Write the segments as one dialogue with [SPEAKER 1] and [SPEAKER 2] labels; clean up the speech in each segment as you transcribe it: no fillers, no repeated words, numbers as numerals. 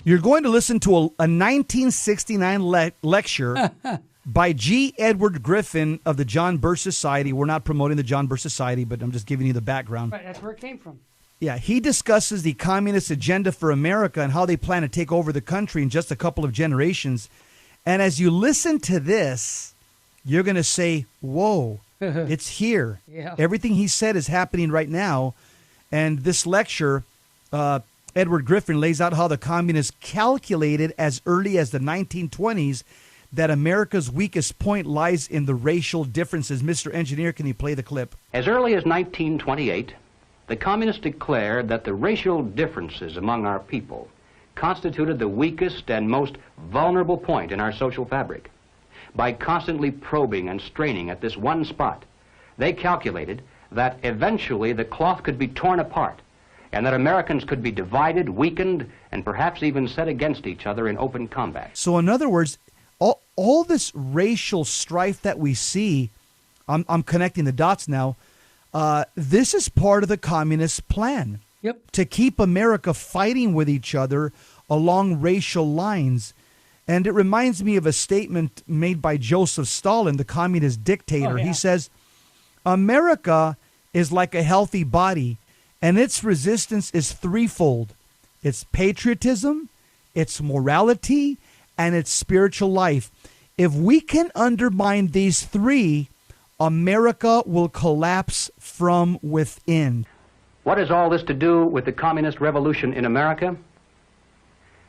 [SPEAKER 1] You're going to listen to a 1969 lecture by G. Edward Griffin of the John Birch Society. We're not promoting the John Birch Society, but I'm just giving you the background.
[SPEAKER 2] Right, that's where it came from.
[SPEAKER 1] Yeah, he discusses the communist agenda for America and how they plan to take over the country in just a couple of generations. And as you listen to this, you're going to say, whoa, it's here.
[SPEAKER 2] Yeah.
[SPEAKER 1] Everything he said is happening right now. And this lecture, Edward Griffin lays out how the communists calculated as early as the 1920s that America's weakest point lies in the racial differences. Mr. Engineer, can you play the clip?
[SPEAKER 3] As early as 1928, the communists declared that the racial differences among our people constituted the weakest and most vulnerable point in our social fabric. By constantly probing and straining at this one spot, they calculated that eventually the cloth could be torn apart and that Americans could be divided, weakened, and perhaps even set against each other in open combat.
[SPEAKER 1] So in other words, all this racial strife that we see, I'm connecting the dots now, this is part of the communist plan.
[SPEAKER 2] Yep.
[SPEAKER 1] To keep America fighting with each other along racial lines. And it reminds me of a statement made by Joseph Stalin, the communist dictator.
[SPEAKER 2] Oh, yeah.
[SPEAKER 1] He says, America is like a healthy body, and its resistance is threefold. It's patriotism, it's morality, and its spiritual life. If we can undermine these three, America will collapse from within.
[SPEAKER 3] What has all this to do with the communist revolution in America?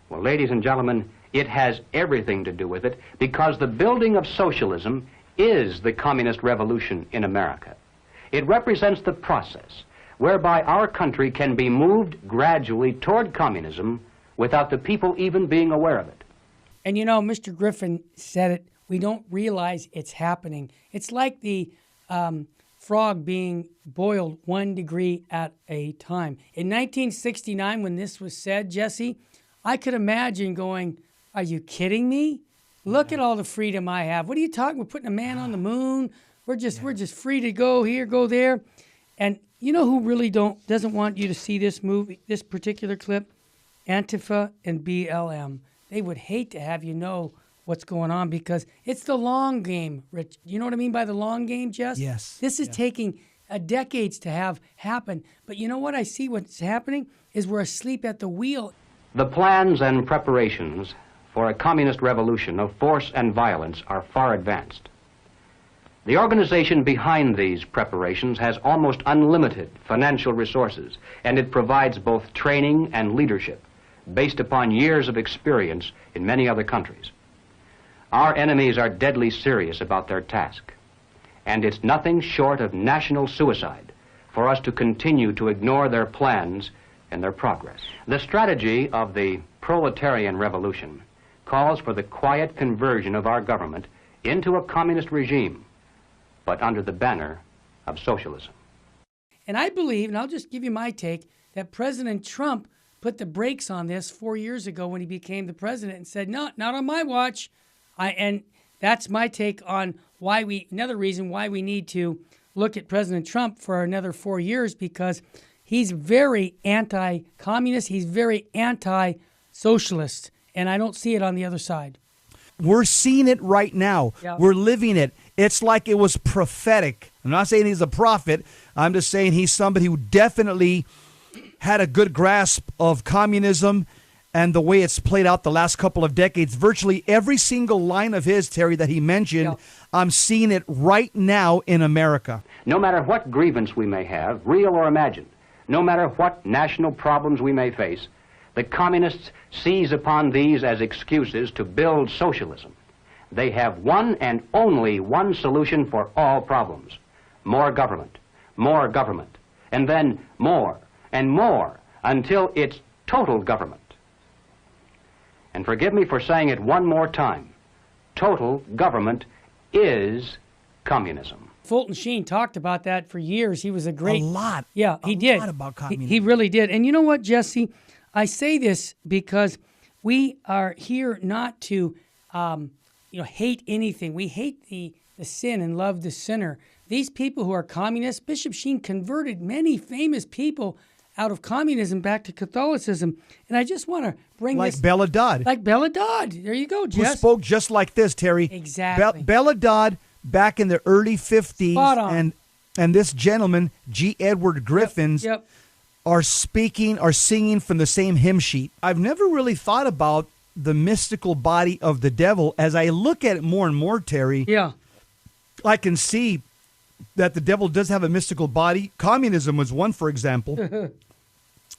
[SPEAKER 3] Well, ladies and gentlemen, it has everything to do with it because the building of socialism is the communist revolution in America. It represents the process whereby our country can be moved gradually toward communism without the people even being aware of it.
[SPEAKER 2] And you know, Mr. Griffin said it, we don't realize it's happening. It's like the frog being boiled 1 degree at a time. In 1969, when this was said, Jesse, I could imagine going, are you kidding me? Look at all the freedom I have. What are you talking? We're putting a man on the moon. We're just free to go here, go there. And you know who really doesn't want you to see this movie, this particular clip? Antifa and BLM. They would hate to have you know what's going on because it's the long game, Rich. You know what I mean by the long game, Jess?
[SPEAKER 1] Yes.
[SPEAKER 2] This is taking decades to have happen. But you know what I see what's happening is we're asleep at the wheel.
[SPEAKER 3] The plans and preparations for a communist revolution of force and violence are far advanced. The organization behind these preparations has almost unlimited financial resources, and it provides both training and leadership based upon years of experience in many other countries. Our enemies are deadly serious about their task, and it's nothing short of national suicide for us to continue to ignore their plans and their progress. The strategy of the proletarian revolution calls for the quiet conversion of our government into a communist regime, but under the banner of socialism.
[SPEAKER 2] And I believe, and I'll just give you my take, that President Trump put the brakes on this 4 years ago when he became the president and said, no, not on my watch. And that's my take on another reason why we need to look at President Trump for another 4 years, because he's very anti-communist, he's very anti-socialist, and I don't see it on the other side.
[SPEAKER 1] We're seeing it right now.
[SPEAKER 2] Yeah.
[SPEAKER 1] We're living it. It's like it was prophetic. I'm not saying he's a prophet. I'm just saying he's somebody who definitely had a good grasp of communism and the way it's played out the last couple of decades. Virtually every single line of his, Terry, that he mentioned, I'm seeing it right now in America.
[SPEAKER 3] No matter what grievance we may have, real or imagined, no matter what national problems we may face, the communists seize upon these as excuses to build socialism. They have one and only one solution for all problems: more government, and then more and more until it's total government. And forgive me for saying it one more time, total government is communism.
[SPEAKER 2] Fulton Sheen talked about that for years. He was a
[SPEAKER 1] lot.
[SPEAKER 2] Yeah, he did.
[SPEAKER 1] A lot about communism.
[SPEAKER 2] He really did. And you know what, Jesse? I say this because we are here not to, hate anything. We hate the sin and love the sinner. These people who are communists, Bishop Sheen converted many famous people out of communism back to Catholicism. And I just want to bring
[SPEAKER 1] Like
[SPEAKER 2] this...
[SPEAKER 1] Bella Dodd.
[SPEAKER 2] Like Bella Dodd. There you go,
[SPEAKER 1] Who
[SPEAKER 2] Jess.
[SPEAKER 1] spoke just like this, Terry.
[SPEAKER 2] Exactly.
[SPEAKER 1] Bella Dodd back in the early 50s.
[SPEAKER 2] Spot on.
[SPEAKER 1] And this gentleman, G. Edward Griffins,
[SPEAKER 2] Yep.
[SPEAKER 1] are singing from the same hymn sheet. I've never really thought about the mystical body of the devil. As I look at it more and more, Terry,
[SPEAKER 2] Yeah.
[SPEAKER 1] I can see that the devil does have a mystical body. Communism was one, for example.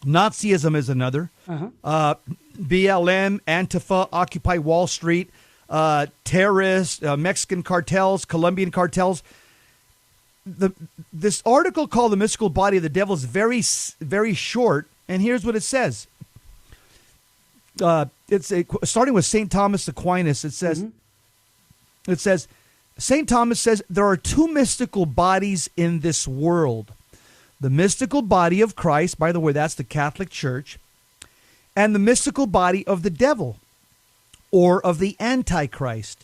[SPEAKER 1] Nazism is another. BLM, Antifa, Occupy Wall Street, terrorists, Mexican cartels, Colombian cartels. This article called The Mystical Body of the Devil is very, very short, and here's what it says. Starting with St. Thomas Aquinas, it says, St. Thomas says, there are two mystical bodies in this world. The mystical body of Christ, by the way, that's the Catholic Church, and the mystical body of the devil, or of the Antichrist.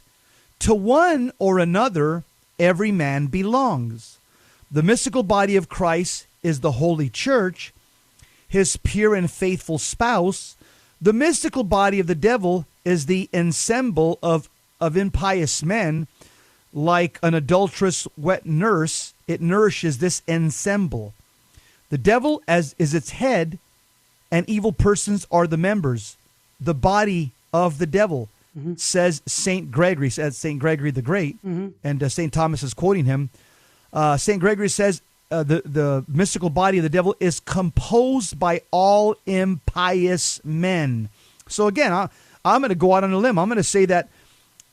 [SPEAKER 1] To one or another, every man belongs. The mystical body of Christ is the Holy Church, his pure and faithful spouse. The mystical body of the devil is the ensemble of impious men. Like an adulterous wet nurse, it nourishes this ensemble. The devil is its head, and evil persons are the members. The body of the devil, says St. Gregory, says St. Gregory the Great, and St. Thomas is quoting him. St. Gregory says the mystical body of the devil is composed by all impious men. So again, I'm going to go out on a limb. I'm going to say that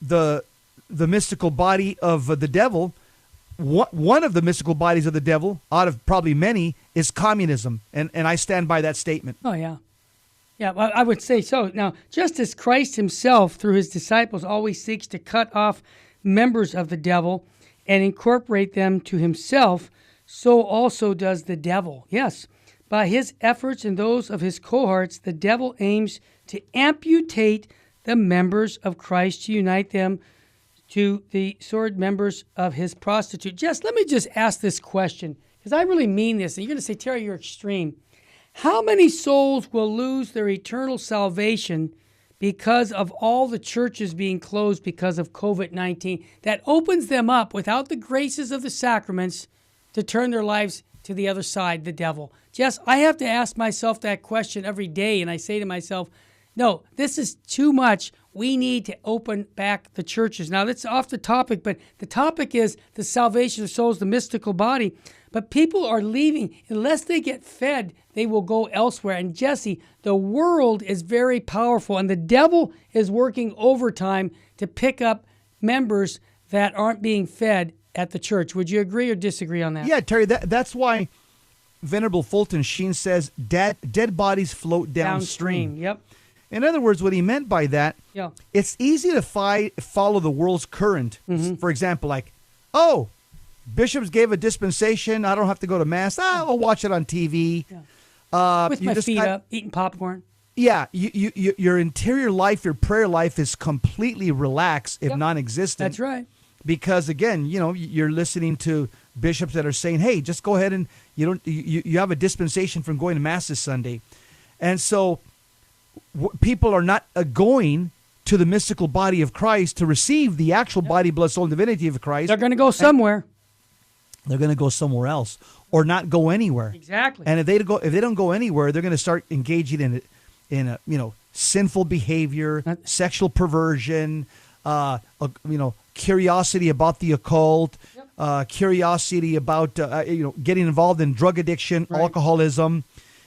[SPEAKER 1] the mystical body of the devil, one of the mystical bodies of the devil, out of probably many, is communism. And I stand by that statement.
[SPEAKER 2] Oh, yeah. Yeah, well, I would say so. Now, just as Christ himself, through his disciples, always seeks to cut off members of the devil and incorporate them to himself, so also does the devil. Yes, by his efforts and those of his cohorts, the devil aims to amputate the members of Christ to unite them to the sword members of his prostitute. Jess, let me just ask this question, because I really mean this. And you're going to say, Terry, you're extreme. How many souls will lose their eternal salvation because of all the churches being closed because of COVID-19? That opens them up, without the graces of the sacraments, to turn their lives to the other side, the devil. Jess, I have to ask myself that question every day, and I say to myself, no, this is too much. We need to open back the churches. Now, that's off the topic, but the topic is the salvation of souls, the mystical body. But people are leaving. Unless they get fed, they will go elsewhere. And Jesse, the world is very powerful, and the devil is working overtime to pick up members that aren't being fed at the church. Would you agree or disagree on that?
[SPEAKER 1] Yeah, Terry, that's why Venerable Fulton Sheen says dead bodies float downstream.
[SPEAKER 2] Yep.
[SPEAKER 1] In other words, what he meant by that,
[SPEAKER 2] Yeah.
[SPEAKER 1] it's easy to follow the world's current. For example, like, oh, bishops gave a dispensation. I don't have to go to Mass. I'll watch it on TV.
[SPEAKER 2] Yeah. With my feet up, eating popcorn.
[SPEAKER 1] Yeah, your interior life, your prayer life is completely relaxed, if non-existent.
[SPEAKER 2] That's right.
[SPEAKER 1] Because again, you're listening to bishops that are saying, "Hey, just go ahead and you have a dispensation from going to Mass this Sunday," and so people are not going to the mystical body of Christ to receive the actual body, blood, soul, and divinity of Christ.
[SPEAKER 2] They're going to go somewhere.
[SPEAKER 1] They're going to go somewhere else, or not go anywhere.
[SPEAKER 2] Exactly.
[SPEAKER 1] And if they don't go anywhere, they're going to start engaging in sinful behavior, sexual perversion, curiosity about the occult, curiosity about getting involved in drug addiction, alcoholism.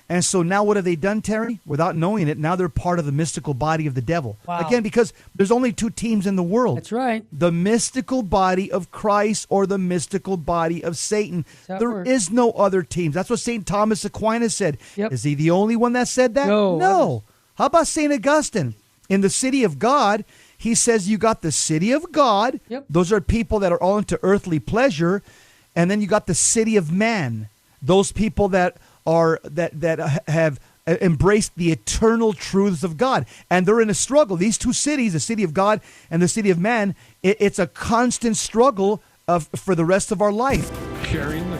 [SPEAKER 1] And so now what have they done, Terry? Without knowing it, now they're part of the mystical body of the devil.
[SPEAKER 2] Wow.
[SPEAKER 1] Again, because there's only two teams in the world.
[SPEAKER 2] That's right.
[SPEAKER 1] The mystical body of Christ or the mystical body of Satan. There is no other teams. That's what St. Thomas Aquinas said.
[SPEAKER 2] Yep.
[SPEAKER 1] Is he the only one that said that? No. How about St. Augustine? In the city of God, he says you got the city of God.
[SPEAKER 2] Yep.
[SPEAKER 1] Those are people that are all into earthly pleasure. And then you got the city of man. Those people that have embraced the eternal truths of God. And they're in a struggle. These two cities, the city of God and the city of man, it's a constant struggle for the rest of our life.
[SPEAKER 4] Sharing the